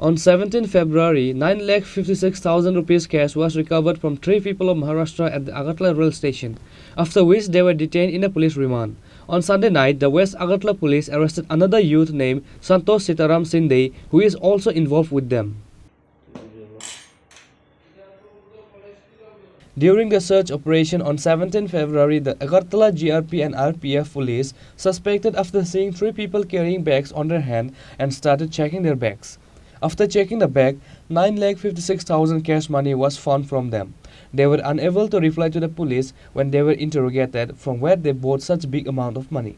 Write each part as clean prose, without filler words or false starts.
On 17 February, 9,56,000 rupees cash was recovered from 3 people of Maharashtra at the Agartala rail station, after which they were detained in a police remand. On Sunday night, the West Agartala police arrested another youth named Santosh Sitaram Sinde, who is also involved with them. During the search operation on 17 February, the Agartala GRP and RPF police suspected after seeing 3 people carrying bags on their hand and started checking their bags. After checking the bag, 9,56,000 cash money was found from them. They were unable to reply to the police when they were interrogated from where they bought such big amount of money.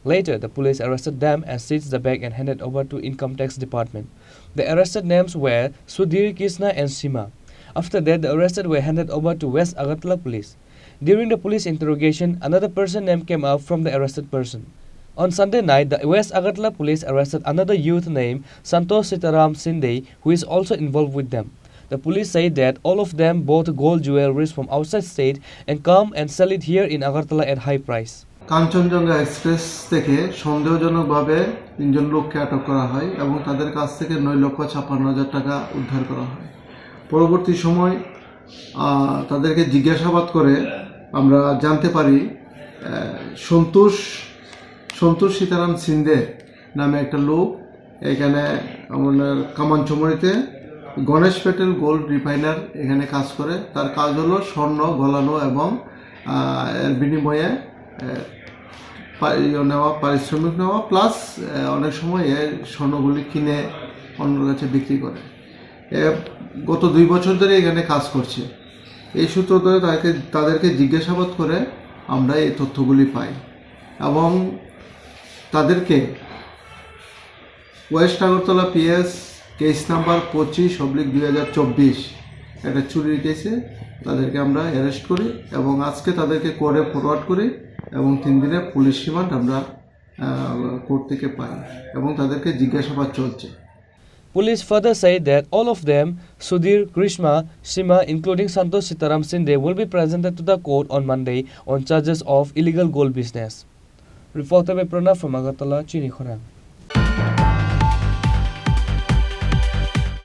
Later, the police arrested them and seized the bag and handed over to Income Tax Department. The arrested names were Sudhir, Krishna and Sima. After that, the arrested were handed over to West Agartala police. During the police interrogation, another person name came up from the arrested person. On Sunday night, the West Agartala police arrested another youth named Santosh Sitaram Sinde, who is also involved with them. The police said that all of them bought gold jewelries from outside state and come and sell it here in Agartala at high price. Kanchenjunga express থেকে সন্দেহজনকভাবে 3জন লোককে আটক করা হয় এবং তাদের কাছ থেকে 9,56,000 টাকা উদ্ধার করা হয়। পরবর্তী সময় তাদেরকে জিজ্ঞাসাবাদ করে আমরা জানতে পারি সন্তোষ সীতারাম সিন্দে নামে একটা লোক এখানে আমাদের কামানচমড়িতে গণেশ পেটেল গোল্ড রিফাইনার এখানে কাজ করে। তার কাজ হলো স্বর্ণ গলানো এবং এর বিনিময়ে নেওয়া পারিশ্রমিক নেওয়া প্লাস অনেক সময় এই স্বর্ণগুলি কিনে অন্যের কাছে বিক্রি করে। গত 2 বছর ধরে এখানে কাজ করছে। এই সূত্র ধরে তাদেরকে জিজ্ঞাসাবাদ করে আমরা এই তথ্যগুলি পাই এবং তাদেরকে West Agartala PS case number 25/2024 একটা চুরির কেসে তাদেরকে আমরা অ্যারেস্ট করি এবং আজকে তাদেরকে কোর্টে ফরওয়ার্ড করি এবং 3 দিনের পুলিশ রিমান্ড আমরা কোর্ট থেকে পাই এবং তাদেরকে জিজ্ঞাসাবাদ চলছে। Police further said that all of them, Sudhir, Krishna, Sima, including Santosh Sitaram Sinde, will be presented to the court on Monday on charges of illegal gold business. Reporter by Pranav from Agartala, Chini Khorang.